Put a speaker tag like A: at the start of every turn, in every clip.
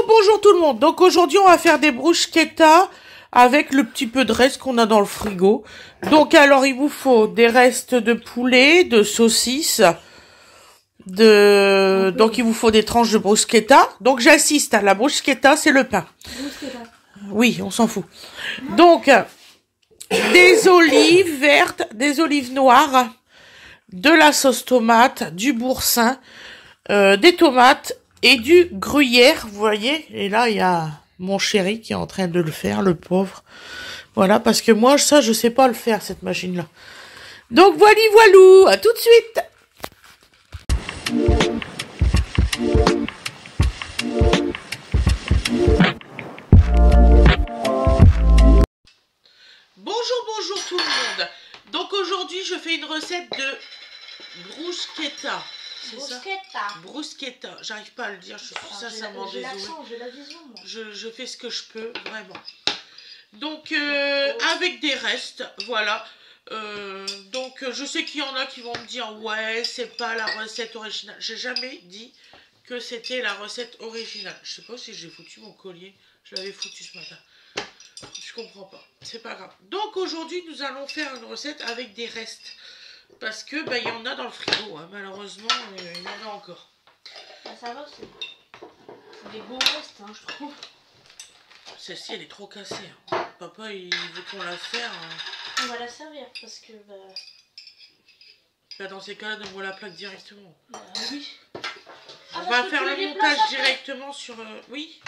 A: Bonjour tout le monde. Donc aujourd'hui on va faire des bruschettas avec le petit peu de reste qu'on a dans le frigo. Donc alors il vous faut des restes de poulet, de saucisses, donc il vous faut des tranches de bruschetta. Donc j'assiste à la bruschetta, c'est le pain.
B: Bruschetta.
A: Oui, on s'en fout. Donc des olives vertes, des olives noires, de la sauce tomate, du boursin, des tomates et du gruyère, vous voyez. Et là, il y a mon chéri qui est en train de le faire, le pauvre. Voilà, parce que moi, ça, je sais pas le faire, cette machine-là. Donc, voilou, à tout de suite. Bonjour tout le monde. Donc, aujourd'hui, je fais une recette de bruschetta. Bruschetta, j'arrive pas à le dire, je suis sincèrement désolée.
B: J'ai la vision, moi.
A: Je fais ce que je peux, vraiment. Donc, avec des restes, voilà. Donc, je sais qu'il y en a qui vont me dire, ouais, c'est pas la recette originale. J'ai jamais dit que c'était la recette originale. Je sais pas si j'ai foutu mon collier. Je l'avais foutu ce matin. Je comprends pas. C'est pas grave. Donc, aujourd'hui, nous allons faire une recette avec des restes. Parce que, bah, il y en a dans le frigo, hein. Malheureusement, il y en a encore.
B: Ah, ça va, c'est des beaux restes, hein, je trouve.
A: Celle-ci, elle est trop cassée. Hein. Papa, il veut qu'on la serre. Hein.
B: On va la servir, parce que,
A: Bah, dans ces cas-là, donne-moi la plaque directement.
B: Bah, oui.
A: On va faire le montage directement sur... Oui.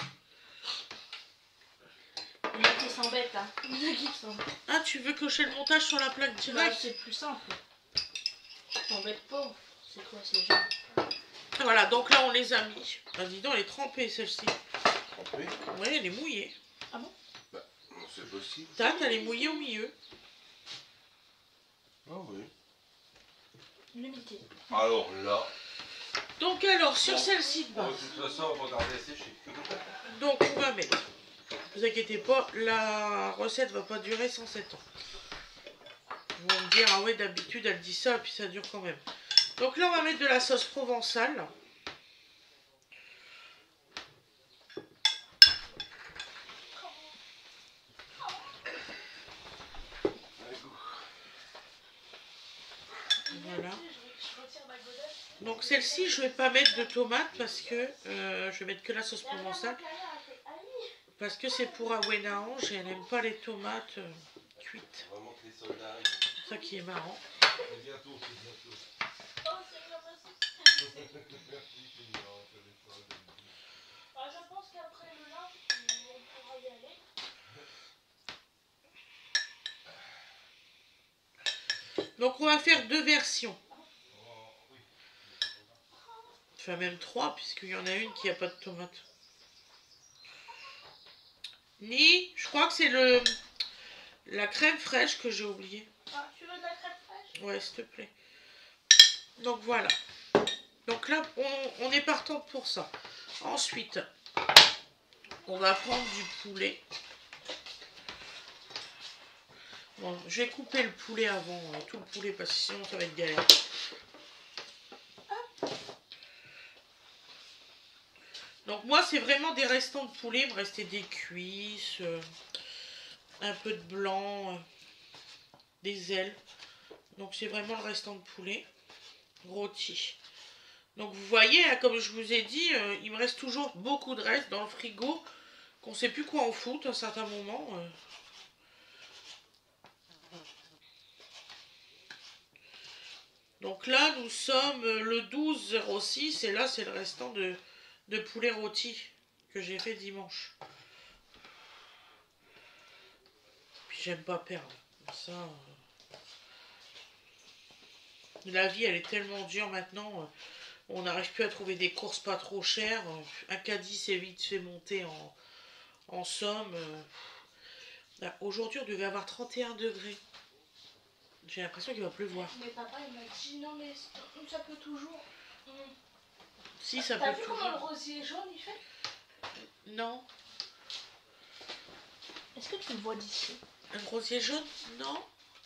B: Il y en a qui s'embêtent, hein. Il y en a qui s'embêtent.
A: Ah, tu veux cocher le montage sur la plaque
B: Bah,
A: directe?
B: c'est plus simple. T'embêtes pas. C'est quoi ces gens?
A: Voilà, donc là, on les a mis. Ah, dis donc, elle est trempée, celle-ci.
C: Trempée?
A: Oui, elle est mouillée.
B: Ah bon?
C: Bah, c'est possible.
A: Tac, elle est mouillée au milieu.
C: Ah oui.
B: L'humidité.
C: Alors là...
A: Donc alors, sur celle-ci de bas.
C: De toute façon, on va regarder sécher.
A: Donc, on va mettre... Ne vous inquiétez pas, la recette va pas durer 107 ans. Ils vont me dire, ah ouais, d'habitude, elle dit ça, et puis ça dure quand même. Donc là, on va mettre de la sauce provençale. Voilà. Donc celle-ci, je vais pas mettre de tomates parce que je vais mettre que la sauce provençale. Parce que c'est pour Awena Ange et elle n'aime pas les tomates cuites. C'est ça qui est marrant. Donc on va faire deux versions. Enfin même trois puisqu'il y en a une qui n'a pas de tomate. Ni, je crois que c'est la crème fraîche que j'ai oublié.
B: Ah, tu veux de la crème fraîche?
A: Ouais, s'il te plaît. Donc voilà. Donc là, on est partant pour ça. Ensuite, on va prendre du poulet. Bon, je vais couper le poulet avant, tout le poulet, parce que sinon ça va être galère. Donc moi, c'est vraiment des restants de poulet. Il me restait des cuisses, un peu de blanc, des ailes. Donc c'est vraiment le restant de poulet rôti. Donc vous voyez, hein, comme je vous ai dit, il me reste toujours beaucoup de reste dans le frigo, qu'on ne sait plus quoi en foutre à un certain moment. Donc là, nous sommes le 12/06 et là, c'est le restant de poulet rôti que j'ai fait dimanche. Puis j'aime pas perdre. Ça, la vie, elle est tellement dure maintenant. On n'arrive plus à trouver des courses pas trop chères. Un caddie, c'est vite fait monter en somme. Aujourd'hui, on devait avoir 31 degrés. J'ai l'impression qu'il va pleuvoir.
B: Mais papa, il m'a dit non, mais ça peut toujours.
A: Si, ça
B: T'as
A: peut
B: vu
A: toujours.
B: comment le rosier jaune il fait?
A: Non.
B: Est-ce que tu le vois d'ici?
A: Un rosier jaune? Non.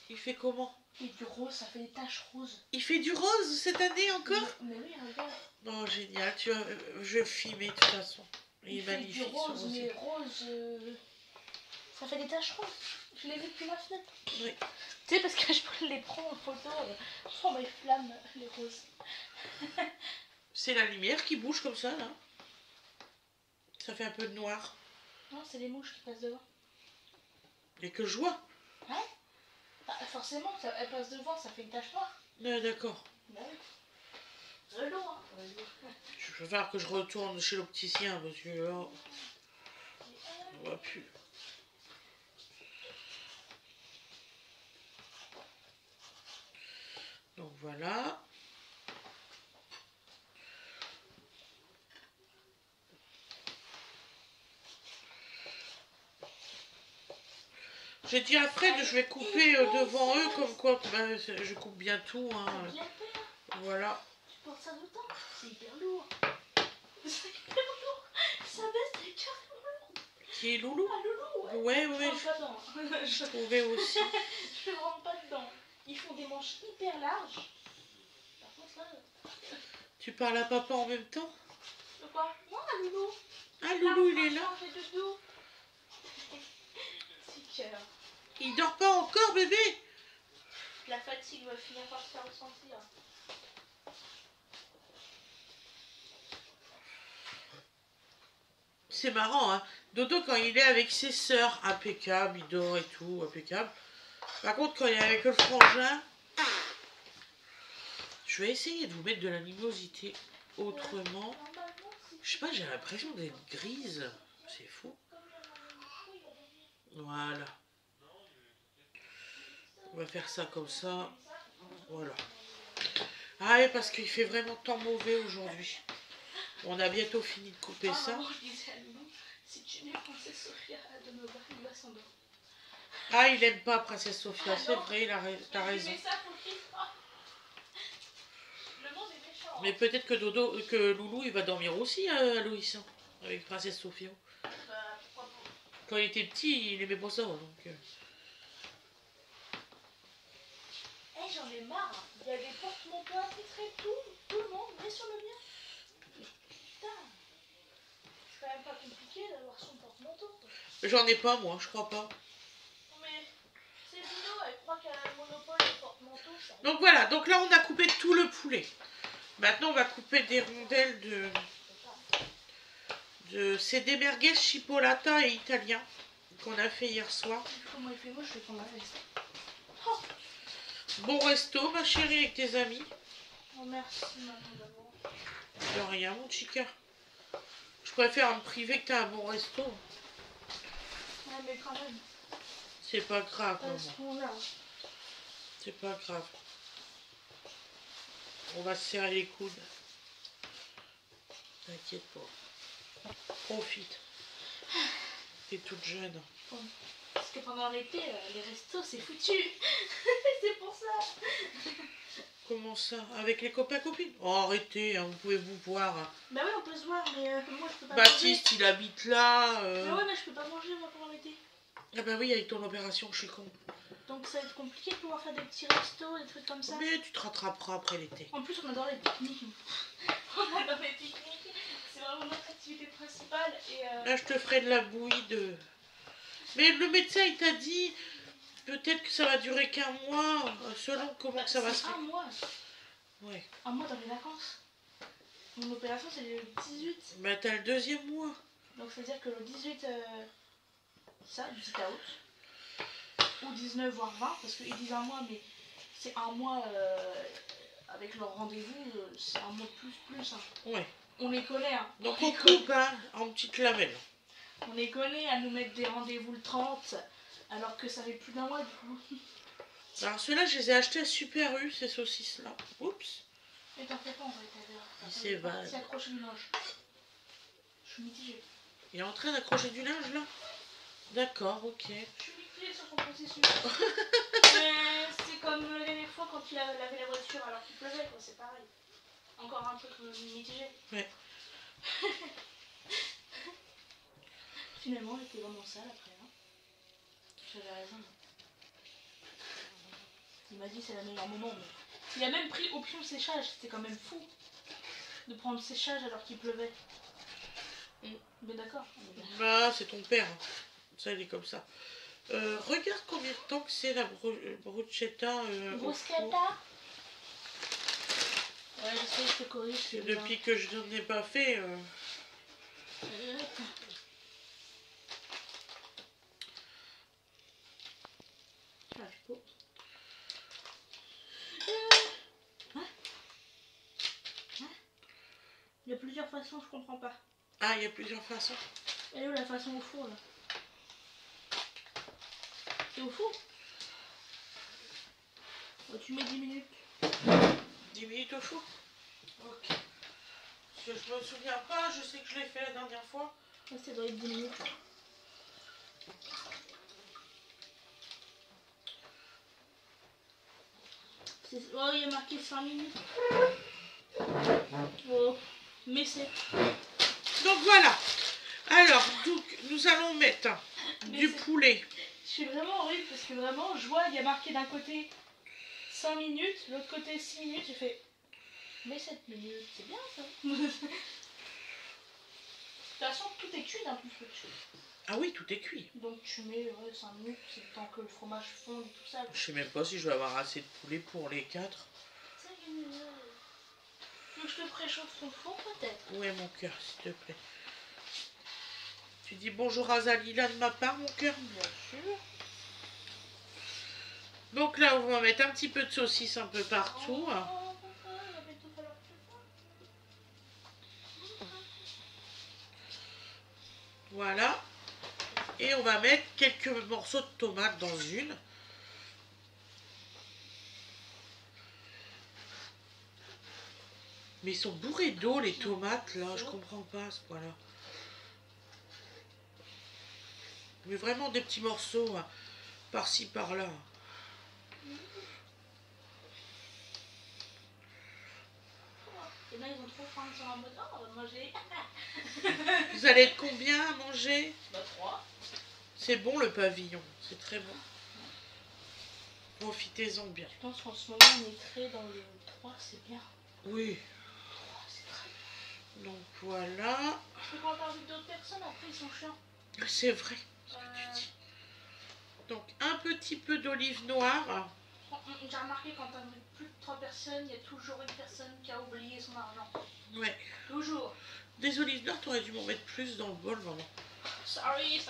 A: Il fait comment?
B: Il fait du rose, ça fait des taches roses.
A: Il fait du rose cette année encore?
B: Mais oui, regarde.
A: Oh, génial. Je vais filmer de toute façon. Il est
B: fait du
A: magnifique, ce
B: rose,
A: rosier.
B: mais rose... Ça fait des taches roses. Je l'ai vu depuis ma fenêtre.
A: Oui.
B: Tu sais, parce que je les prends en photo sur mes flammes, les roses.
A: C'est la lumière qui bouge comme ça, là. Ça fait un peu de noir.
B: Non, c'est les mouches qui passent devant.
A: Et que je vois.
B: Ouais. Bah, forcément, elles passent devant, ça fait une tache noire.
A: Ouais, d'accord.
B: Bah oui. C'est lourd, hein.
A: Je vais falloir que je retourne chez l'opticien parce que là, on voit plus. Donc voilà. J'ai dit à Fred, je vais couper devant eux comme quoi, ben, je coupe bien tout. Hein. Voilà.
B: Tu portes ça tout le temps. C'est hyper lourd. C'est hyper lourd. Ça baisse des carrément lourd.
A: Qui est Loulou?
B: Ah, Loulou, ouais.
A: Ouais,
B: Je
A: ouais,
B: rentre pas dedans.
A: je trouvais aussi.
B: Je rentre pas dedans. Ils font des manches hyper larges. Par contre, là...
A: Tu parles à papa en même temps?
B: De quoi? Non, à Loulou.
A: Ah, Loulou, il est là.
B: On fait de dos. C'est cœur.
A: Il dort pas encore, bébé?
B: La fatigue va finir par se faire ressentir.
A: C'est marrant, hein. Dodo, quand il est avec ses sœurs, impeccable, il dort et tout, impeccable. Par contre, quand il est avec le frangin, je vais essayer de vous mettre de l'animosité autrement. Je sais pas, j'ai l'impression d'être grise. C'est fou. Voilà. On va faire ça comme ça. Voilà. Ah oui, parce qu'il fait vraiment temps mauvais aujourd'hui. On a bientôt fini de couper ça.
B: Maman, je disais à Loulou, si tu mets Princesse Sophia de me voir, il va s'endormir.
A: Ah, il aime pas Princesse Sophia,
B: Ah
A: c'est
B: non.
A: vrai, t'as raison.
B: Mais ça, faut qu'il fasse. Le monde est méchant.
A: Mais peut-être que que Loulou, il va dormir aussi à Loïs, hein, avec Princesse Sophia.
B: Bah, pourquoi pas.
A: Quand il était petit, il aimait pas ça, donc...
B: Eh, j'en ai marre. Il y a des porte-manteaux attitrés, tout le monde, mais sur le mien. Putain. C'est quand même pas compliqué d'avoir son porte-manteau.
A: J'en ai pas, moi, je crois pas.
B: Non, mais c'est Dino, elle croit qu'elle a le monopole des porte-manteaux. Ça...
A: Donc voilà, donc là, on a coupé tout le poulet. Maintenant, on va couper des rondelles c'est des merguez chipolata et italien qu'on a fait hier soir.
B: Comment il fait moche, je vais prendre la veste.
A: Bon resto, ma chérie, avec tes amis.
B: Oh, merci, maman, d'abord.
A: De rien, mon chica. Je préfère me priver que t'as un bon resto.
B: Ouais, mais quand même,
A: C'est pas grave,
B: à ce
A: maman.
B: moment-là.
A: C'est pas grave. On va se serrer les coudes. T'inquiète pas. Profite. T'es toute jeune.
B: Parce que pendant l'été, les restos, c'est foutu. C'est pour ça.
A: Comment ça? Avec les copains-copines? Oh, arrêtez, hein, vous pouvez vous voir.
B: Bah oui, on peut se voir, mais moi, je peux pas
A: Baptiste, il habite là.
B: manger. Mais ouais, mais je peux pas manger, moi, pendant l'été.
A: Ah bah oui, avec ton opération, je suis con.
B: Donc ça va être compliqué de pouvoir faire des petits restos, des trucs comme ça.
A: Mais tu te rattraperas après l'été.
B: En plus, on adore les pique-niques. On adore les pique-niques. C'est vraiment notre activité principale. Et
A: Là, je te ferai de la bouillie de... Mais le médecin, il t'a dit, peut-être que ça va durer qu'un mois, selon comment que ça va se...
B: un mois.
A: Ouais.
B: Un mois dans les vacances. Mon opération, c'est le 18.
A: Bah t'as le deuxième mois.
B: Donc ça veut dire que le 18, ça, 18 août. Ou 19, voire 20, parce qu'ils disent un mois, mais c'est un mois avec leur rendez-vous, c'est un mois plus. Hein.
A: Ouais.
B: On les connaît, hein.
A: Donc on coupe, hein, en petites lamelles.
B: On les connaît à nous mettre des rendez-vous le 30, alors que ça fait plus d'un mois du coup.
A: Alors ceux-là, je les ai achetés à Super U, ces saucisses-là. Oups.
B: Mais t'en fais pas, on va être à l'heure.
A: Il s'évade.
B: C'est accroché du linge. Je suis mitigée.
A: Il est en train d'accrocher du linge, là? D'accord, ok.
B: Je suis mitigée sur son processus. Mais c'est comme la dernière fois quand il a lavé la voiture alors qu'il pleuvait, quoi, c'est pareil. Encore un truc mitigé.
A: Ouais.
B: Finalement, j'étais vraiment sale après. Hein. J'avais raison. Il m'a dit c'est le meilleur moment. Mais... Il a même pris option séchage. C'était quand même fou de prendre séchage alors qu'il pleuvait. Mais d'accord.
A: Bah, c'est ton père. Hein. Ça, il est comme ça. Regarde combien de temps que c'est la bruschetta.
B: Bruschetta. Ouais, je sais, je te corrige.
A: Depuis que je n'en ai pas fait.
B: Il y a plusieurs façons, je comprends pas.
A: Ah, il y a plusieurs façons.
B: Elle est où la façon au four là? C'est au four? Oh, tu mets 10 minutes.
A: 10 minutes au four? Ok. Parce que je me souviens pas, je sais que je l'ai fait la dernière fois.
B: Ça, ça doit être 10 minutes. Oh, il y a marqué 5 minutes. Oh, mais c'est...
A: Donc voilà. Alors, donc, nous allons mettre du poulet.
B: Je suis vraiment horrible parce que vraiment, je vois, il y a marqué d'un côté 5 minutes, l'autre côté 6 minutes. J'ai fait, mais 7 minutes, c'est bien ça. De toute façon, tout est cuit d'un plus peu.
A: Ah oui, tout est cuit.
B: Donc tu mets 5 minutes, c'est le temps que le fromage fonde et tout ça.
A: Je sais même pas si je vais avoir assez de poulet pour les 4.
B: 5 minutes. Tu veux que je te préchauffe ton four peut-être?
A: Ouais, mon cœur, s'il te plaît. Tu dis bonjour à Zalila de ma part, mon cœur?
B: Bien sûr.
A: Donc là, on va mettre un petit peu de saucisse un peu partout. Voilà. Et on va mettre quelques morceaux de tomates dans une. Mais ils sont bourrés d'eau, les tomates, là. Je comprends pas, à ce point-là. Mais vraiment des petits morceaux, hein, par-ci, par-là.
B: Et là, ils ont trop faim, ils sont en mode, oh, on va manger.
A: Vous allez être combien à manger?
B: Bah, 3.
A: C'est bon, le pavillon. C'est très bon. Profitez-en bien.
B: Je pense qu'en ce moment, on est très dans le 3, c'est bien.
A: Oui.
B: 3, c'est très bien.
A: Donc voilà.
B: Parce que quand t'as envie d'autres personnes, après, ils sont chiants.
A: C'est vrai, ce que tu dis. Donc un petit peu d'olive noire.
B: J'ai remarqué quand t'as plus de 3 personnes, il y a toujours une personne qui a oublié son argent.
A: Ouais.
B: Toujours.
A: Des olives noires, t'aurais dû m'en mettre plus dans le bol, maman.
B: Sorry.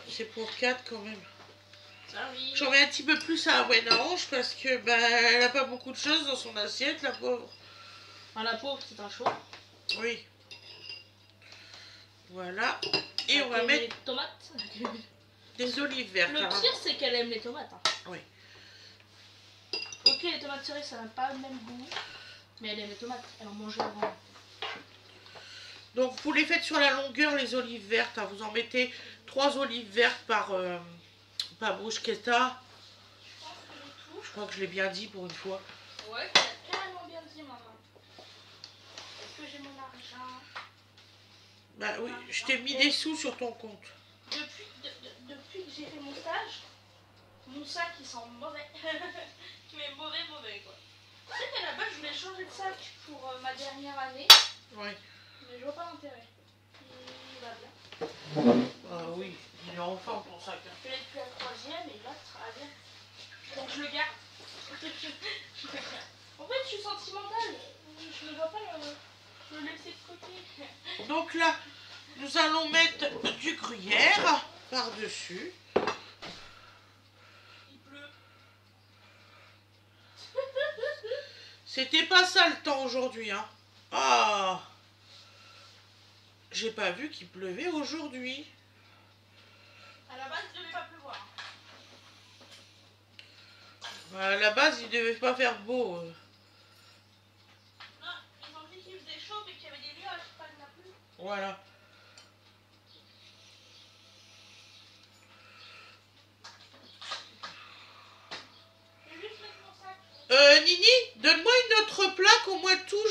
A: C'est pour 4 quand même.
B: Sorry.
A: J'en mets un petit peu plus à Wenange parce que bah, elle a pas beaucoup de choses dans son assiette, la pauvre.
B: Ah, la pauvre, c'est un choix.
A: Oui. Voilà. Et on va mettre
B: des tomates.
A: des olives vertes.
B: Le pire, c'est qu'elle aime les tomates. Hein.
A: Oui.
B: Ok, les tomates cerises, ça n'a pas le même goût. Mais elle aime les tomates. Elle en mangeait avant.
A: Donc vous les faites sur la longueur, les olives vertes. Hein. Vous en mettez 3 olives vertes par bruschetta. Je crois que je l'ai bien dit pour une fois.
B: Ouais, tu l'as carrément bien dit, maman. Est-ce que j'ai mon argent?
A: Bah oui, je t'ai mis des sous sur ton compte.
B: Depuis que j'ai fait mon stage, mon sac il sent mauvais. Mais mauvais quoi. Tu sais qu'à la base je voulais changer de sac pour ma dernière année.
A: Ouais.
B: Mais je vois pas l'intérêt. Il va bien.
A: Ah oui, il est enfant ton sac. Hein.
B: Je l'ai depuis la 3e et là ça va bien. Donc je le garde. En fait je suis sentimentale. Je ne dois pas le laisser de côté.
A: Donc là, nous allons mettre du gruyère par-dessus.
B: Il pleut.
A: C'était pas ça le temps aujourd'hui, hein. Ah, j'ai pas vu qu'il pleuvait aujourd'hui.
B: À la base il ne devait pas pleuvoir.
A: À la base, il devait pas faire beau.
B: Non, ils ont dit qu'il faisait chaud mais qu'il y avait des nuages, pas de la pluie.
A: Voilà. Nini, donne-moi une autre plaque, au moins tout,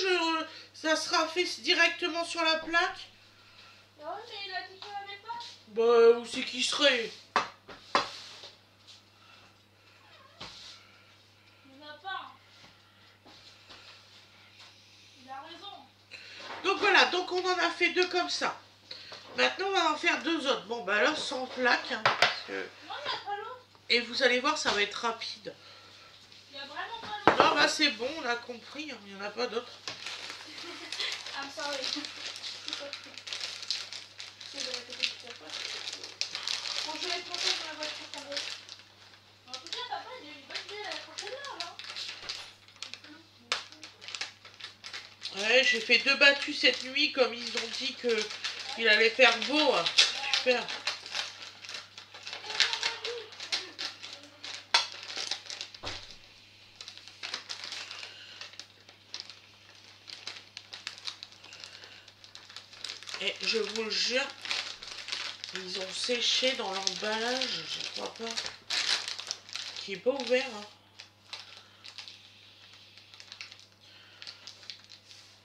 A: ça sera fait directement sur la plaque.
B: Non, mais il a dit qu'il n'y en avait pas.
A: Bah, où c'est qui serait?
B: Il n'y en a pas. Il a raison.
A: Donc voilà, donc on en a fait 2 comme ça. Maintenant, on va en faire 2 autres. Bon, bah alors, sans plaque. Hein, parce que...
B: Non, il n'y a pas l'autre.
A: Et vous allez voir, ça va être rapide.
B: Il n'y a vraiment pas l'autre.
A: Non, bah c'est bon, on a compris. Hein, il n'y en a pas d'autres.
B: I'm sorry. C'est de la côté de ta poche. Bon, je vais être contente de la voiture quand même. En tout cas, papa, il a eu une bonne idée à la conteneur, là.
A: Ouais, j'ai fait 2 battues cette nuit, comme ils ont dit qu'il allait faire beau. Super. Et je vous le jure, ils ont séché dans l'emballage, je crois pas. Qui est pas ouvert. Hein.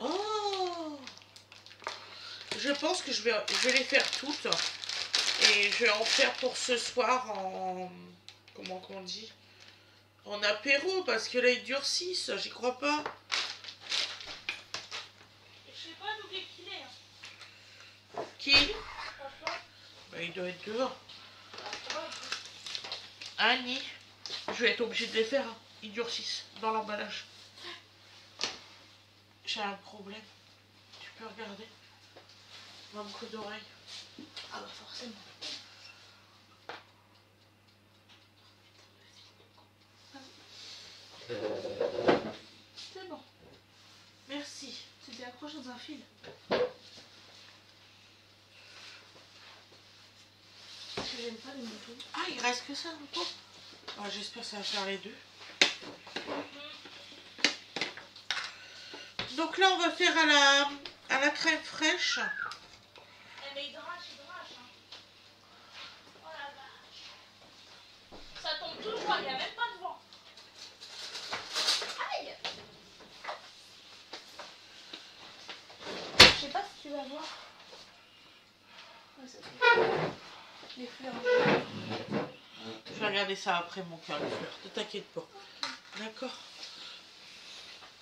A: Oh! Je pense que je vais les faire toutes. Et je vais en faire pour ce soir en... Comment qu'on dit? En apéro, parce que là ils durcissent, j'y crois pas.
B: Je sais pas d'où qu'il est. Hein.
A: Qui? Bah, il doit être dehors. Annie, je vais être obligée de les faire. Hein. Ils durcissent dans l'emballage. J'ai un problème. Tu peux regarder? Mon coup d'oreille.
B: Ah bah forcément. C'est bon.
A: Merci.
B: C'était accroché dans un fil. Parce que j'aime pas les motos.
A: Ah, il reste que ça, encore. Ah, j'espère que ça va faire les deux. Donc là, on va faire à la crème fraîche.
B: Eh mais il drache, hein. Oh la vache. Ça tombe tout droit, il n'y a même pas de vent. Aïe. Je sais pas si tu vas voir. Ouais, ça tombe. Les fleurs.
A: Je vais regarder ça après, mon cœur, les fleurs. Ne t'inquiète pas. D'accord.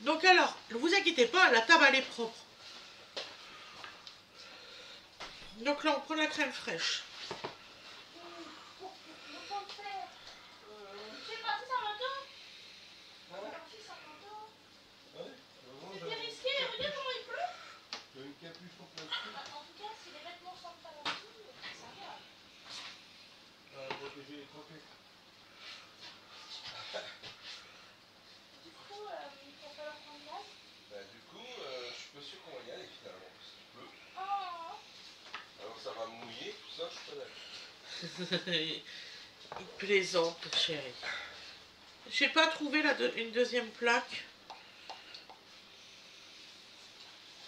A: Donc alors, ne vous inquiétez pas, la table, elle est propre. Donc là, on prend la crème fraîche.
B: C'était risqué, regarde comment il pleut.
C: Une capuche en plastique.
B: En tout cas, si les vêtements sentent pas la pluie, ça va.
C: Protéger les croquettes.
B: Du coup, il va falloir qu'on y aille.
C: Bah, du coup, je suis pas sûr qu'on va y aller finalement. Parce qu'il pleut.
B: Oh.
C: Alors ça va mouiller, tout ça, je suis pas d'accord.
A: Il plaisante, chérie. J'ai pas trouvé une deuxième plaque.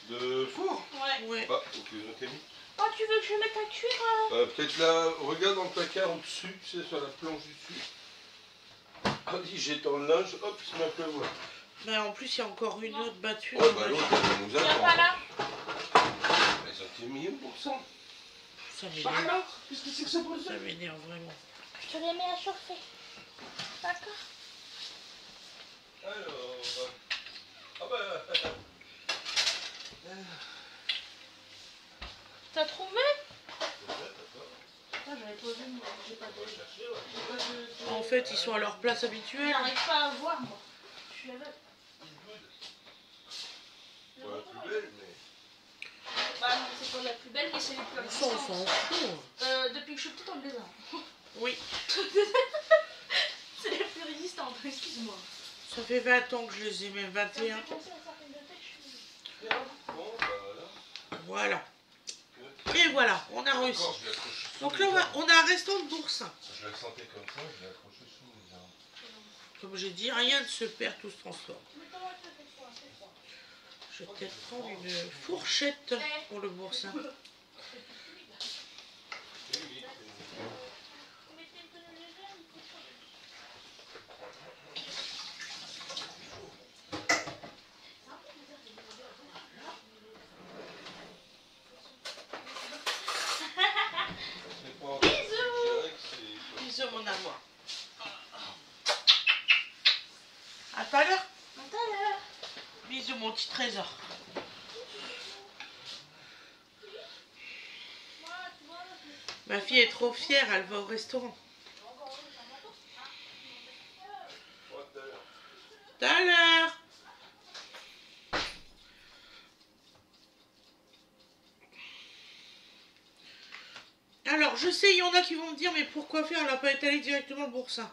C: De four?
B: Ouais.
A: Ouais.
C: Ah, ok, je t'ai mis.
B: Oh, tu veux que je mette à cuire
C: Peut-être là, regarde dans le placard au-dessus, tu sais, sur la planche du dessus. Ah, dis, j'étends le linge, hop, il se met à pleuvoir.
A: Mais en plus, il y a encore une autre battue.
C: Oh, bah l'autre, elle nous
B: Il n'y a
C: attend.
B: pas là.
C: Mais ça t'est mis où pour ça?
A: Ça
C: Bah
A: m'énerve.
C: alors, qu'est-ce que c'est que ça pour ça?
A: Ça m'énerve vraiment.
B: Je te les mets à chauffer. D'accord.
C: Alors... Ah bah...
B: T'as trouvé?
C: Attends,
B: J'avais posé, mais j'ai pas
C: on va
B: de...
C: chercher, ouais.
A: En fait, ils sont à leur place habituelle.
B: J'arrive pas à voir, moi. Je suis aveugle.
C: Une goutte. Pas la plus belle, mais...
B: Bah non, c'est pas la plus belle, mais c'est les plus
A: Ça, on
B: résistantes.
A: s'en fout.
B: Depuis que je suis petite, on les a.
A: Oui.
B: C'est les plus résistantes, excuse-moi.
A: Ça fait 20 ans que je les ai, même
B: Ça me
A: 21.
B: fait penser à certaines de têtes, je suis...
C: Bien. Bon, bah voilà.
A: Voilà. Et voilà, on a réussi.
C: Encore, je l'accroche sous
A: Donc
C: les
A: là,
C: arbres.
A: on a un restant de boursin.
C: Je la sentais comme ça, je l'ai accroché sous les arbres.
A: Comme j'ai dit, rien ne se perd, tout se transforme.
B: Mais comment tu fais froid, c'est froid.
A: Je vais peut-être prendre une fourchette pour le boursin.
C: Oui, oui.
B: Vous mettez une tenue légère, il faut chaud. C'est un peu bizarre de demander à vous.
C: C'est pas...
B: Bisous.
C: Je dirais que c'est...
A: Bisous, mon amour. À tout à l'heure.
B: À tout à l'heure.
A: Bisous, mon petit trésor.
B: Moi,
A: Ma fille est trop fière, elle va au restaurant. Tout à l'heure. Alors, je sais, il y en a qui vont me dire, mais pourquoi faire? Elle n'a pas étalé directement le boursin.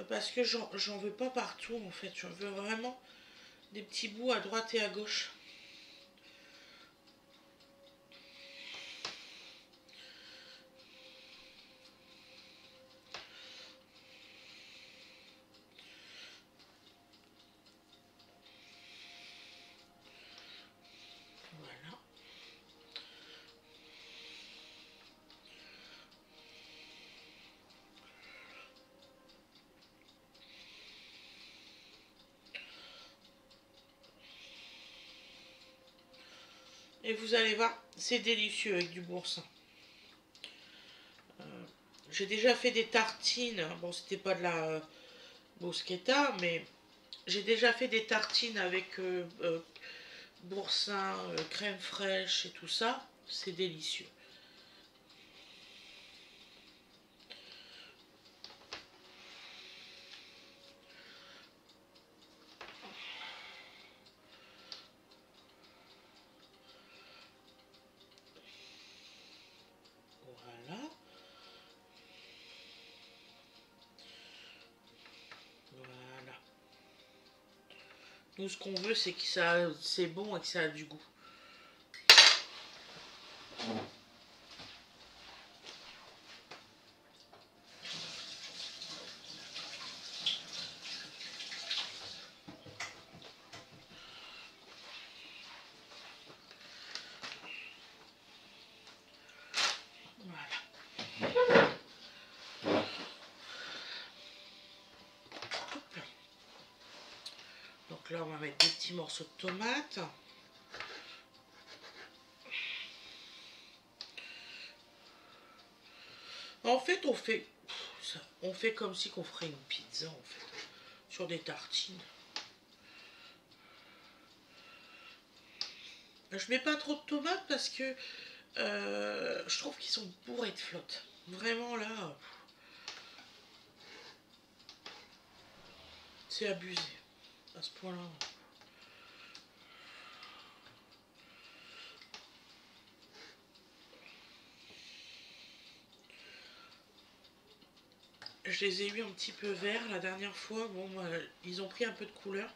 A: Parce que j'en veux pas partout, en fait. J'en veux vraiment des petits bouts à droite et à gauche. Voilà. Et vous allez voir, c'est délicieux avec du boursin. J'ai déjà fait des tartines. Bon, c'était pas de la bruschetta, mais j'ai déjà fait des tartines avec boursin, crème fraîche et tout ça. C'est délicieux. Voilà. Voilà. Nous, ce qu'on veut, c'est que c'est bon et que ça a du goût. Voilà. Hop. Donc là, on va mettre des petits morceaux de tomates. En fait, on fait comme si qu'on ferait une pizza, en fait, sur des tartines. Je mets pas trop de tomates parce que je trouve qu'ils sont bourrés de flotte. Vraiment là, c'est abusé à ce point-là. Je les ai eu un petit peu verts la dernière fois. Bon, ils ont pris un peu de couleur.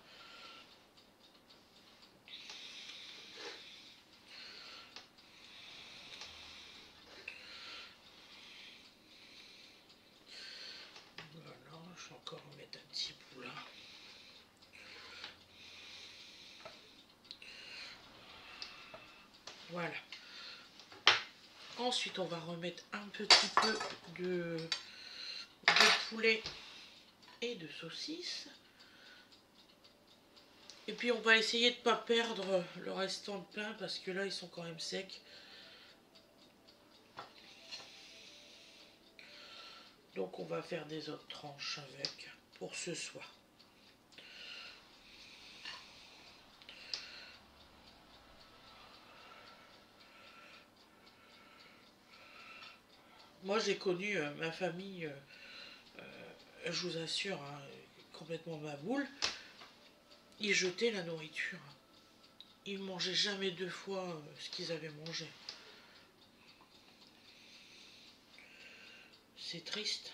A: Voilà, je vais encore en mettre un petit bout là. Voilà. Ensuite, on va remettre un petit peu de poulet et de saucisse. Et puis on va essayer de ne pas perdre le restant de pain parce que là ils sont quand même secs. Donc on va faire des autres tranches avec pour ce soir. Moi j'ai connu ma famille, je vous assure, hein, complètement ma boule. Ils jetaient la nourriture. Ils ne mangeaient jamais deux fois ce qu'ils avaient mangé. C'est triste.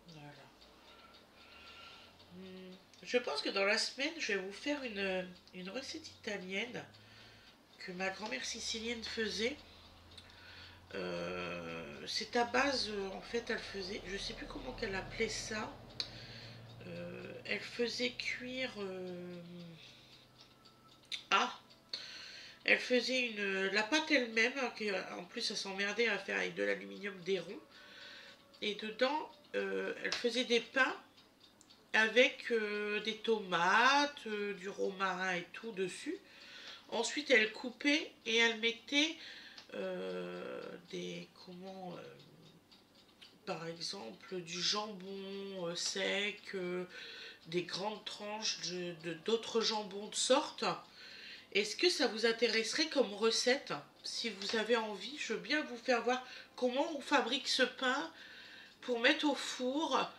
A: Voilà. Je pense que dans la semaine, je vais vous faire une recette italienne que ma grand-mère sicilienne faisait. C'est à base, en fait, elle faisait, je sais plus comment qu'elle appelait ça. Elle faisait cuire. Elle faisait la pâte elle-même, en plus elle s'emmerdait à faire avec de l'aluminium des ronds. Et dedans, elle faisait des pains avec des tomates, du romarin et tout dessus. Ensuite, elle coupait et elle mettait par exemple, du jambon sec, des grandes tranches d'autres jambons de sorte. Est-ce que ça vous intéresserait comme recette? Si vous avez envie, je veux bien vous faire voir comment on fabrique ce pain pour mettre au four.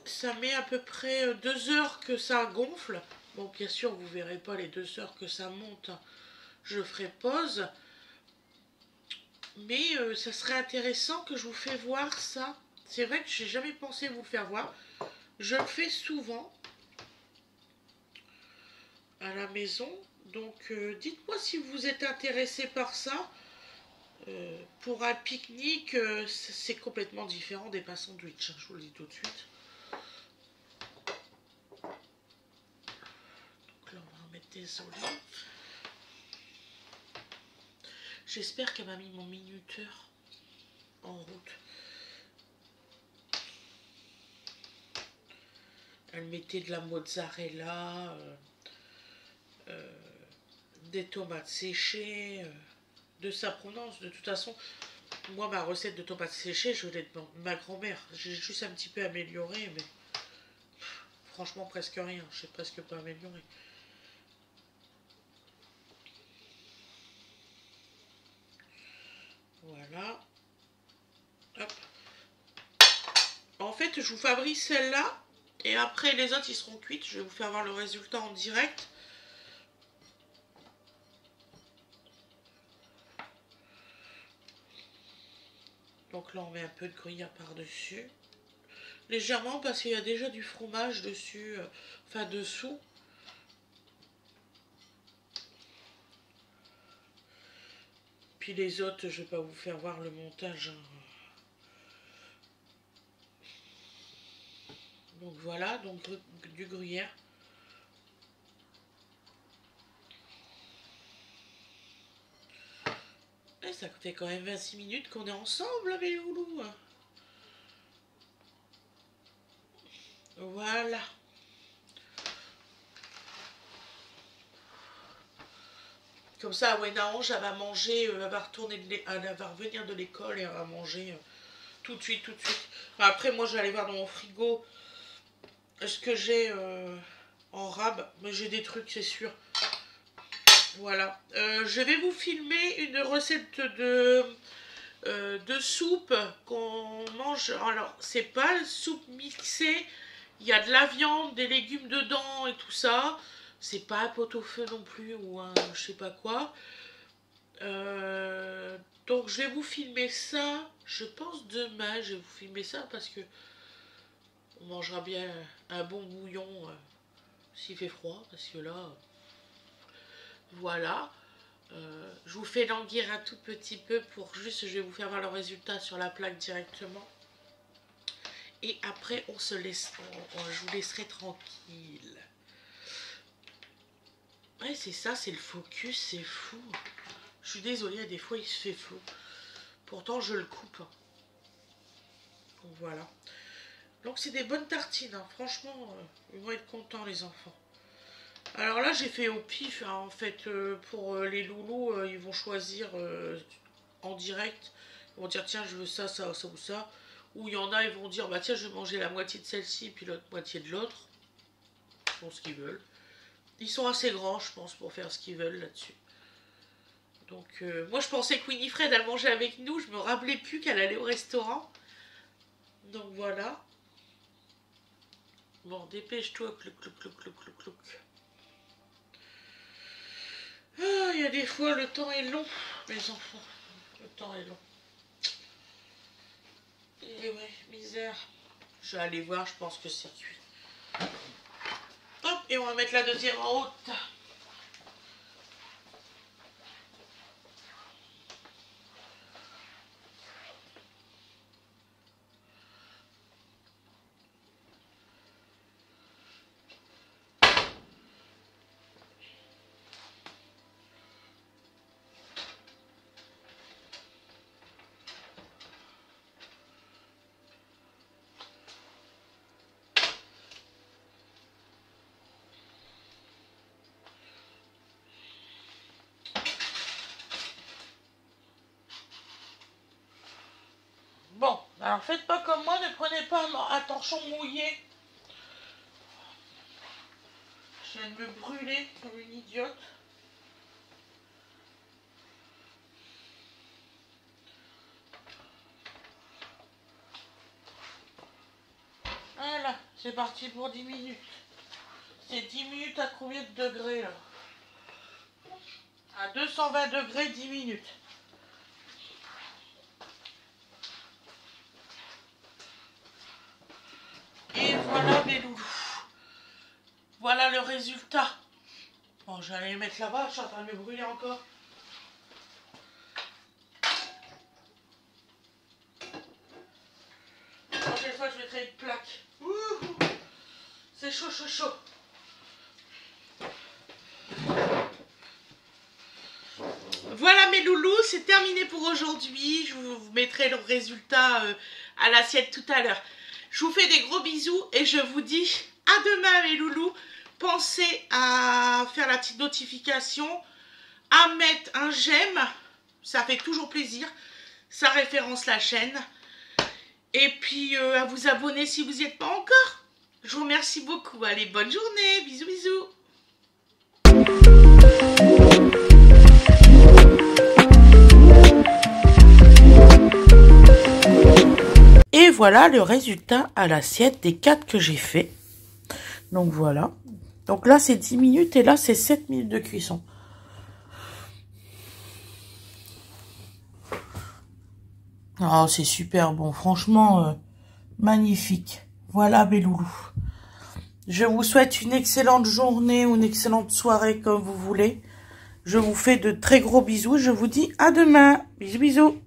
A: Ça met à peu près 2 heures que ça gonfle. Bon, bien sûr, vous ne verrez pas les 2 heures que ça monte. Je ferai pause. Mais ça serait intéressant que je vous fasse voir ça. C'est vrai que j'ai jamais pensé vous le faire voir. Je le fais souvent à la maison. Donc dites-moi si vous êtes intéressé par ça. Pour un pique-nique, c'est complètement différent des pains sandwich. Je vous le dis tout de suite. Donc là, on va remettre des olives. J'espère qu'elle m'a mis mon minuteur en route. Elle mettait de la mozzarella, des tomates séchées, de sa provenance. De toute façon, moi, ma recette de tomates séchées, je l'ai de ma grand-mère. J'ai juste un petit peu amélioré, mais franchement, presque rien. Je sais presque pas amélioré. Voilà. Hop. En fait, je vous fabrique celle-là. Et après, les autres, ils seront cuites. Je vais vous faire voir le résultat en direct. Donc là, on met un peu de gruyère par-dessus. Légèrement, parce qu'il y a déjà du fromage dessus. Enfin, dessous. Puis les autres, je vais pas vous faire voir le montage. Donc voilà, donc du gruyère. Et ça fait quand même 26 minutes qu'on est ensemble, mes loulous. Voilà. Comme ça, Wena Ange, elle va manger, elle va revenir de l'école et elle va manger tout de suite, tout de suite. Enfin, après, moi, je vais aller voir dans mon frigo ce que j'ai en rab. Mais j'ai des trucs, c'est sûr. Voilà. Je vais vous filmer une recette de soupe qu'on mange. Alors, c'est pas soupe mixée. Il y a de la viande, des légumes dedans et tout ça. C'est pas un pot-au-feu non plus ou un je sais pas quoi. Donc je vais vous filmer ça. Je pense demain je vais vous filmer ça parce que on mangera bien un bon bouillon s'il fait froid. Parce que là, voilà. Je vous fais languir un tout petit peu pour juste, je vais vous faire voir le résultat sur la plaque directement. Et après, on se laisse, je vous laisserai tranquille. Ouais, c'est ça, c'est le focus, c'est fou. Je suis désolée, des fois il se fait flou. Pourtant, je le coupe. Donc voilà. Donc c'est des bonnes tartines, hein. Franchement, ils vont être contents les enfants. Alors là, j'ai fait au pif, hein, en fait, pour les loulous, ils vont choisir en direct. Ils vont dire, tiens, je veux ça, ça, ça ou ça. Ou il y en a, ils vont dire, bah tiens, je vais manger la moitié de celle-ci, puis l'autre moitié de l'autre. Ils font ce qu'ils veulent. Ils sont assez grands, je pense, pour faire ce qu'ils veulent là-dessus. Donc, moi, je pensais que Winifred, elle mangeait avec nous. Je me rappelais plus qu'elle allait au restaurant. Donc, voilà. Bon, dépêche-toi, clouc, clouc, clouc, clouc, clouc, clouc. Ah, il y a des fois, le temps est long, mes enfants. Le temps est long. Et ouais, misère. Je vais aller voir, je pense que c'est cuit. Hop, et on va mettre la deuxième en haute. Bon, alors faites pas comme moi, ne prenez pas un torchon mouillé Je viens de me brûler comme une idiote. Voilà, c'est parti pour 10 minutes. C'est 10 minutes à combien de degrés là? À 220 degrés, 10 minutes. Et voilà mes loulous. Voilà le résultat. Bon, je vais aller les mettre là-bas, je suis en train de me brûler encore. La prochaine fois, je mettrai une plaque. C'est chaud, chaud, chaud. Voilà mes loulous, c'est terminé pour aujourd'hui. Je vous mettrai le résultat à l'assiette tout à l'heure. Je vous fais des gros bisous et je vous dis à demain mes loulous. Pensez à faire la petite notification, à mettre un j'aime, ça fait toujours plaisir, ça référence la chaîne. Et puis à vous abonner si vous n'y êtes pas encore. Je vous remercie beaucoup. Allez, bonne journée, bisous bisous. Et voilà le résultat à l'assiette des 4 que j'ai fait. Donc voilà. Donc là c'est 10 minutes et là c'est 7 minutes de cuisson. Oh c'est super bon. Franchement magnifique. Voilà mes loulous. Je vous souhaite une excellente journée ou une excellente soirée comme vous voulez. Je vous fais de très gros bisous. Je vous dis à demain. Bisous bisous.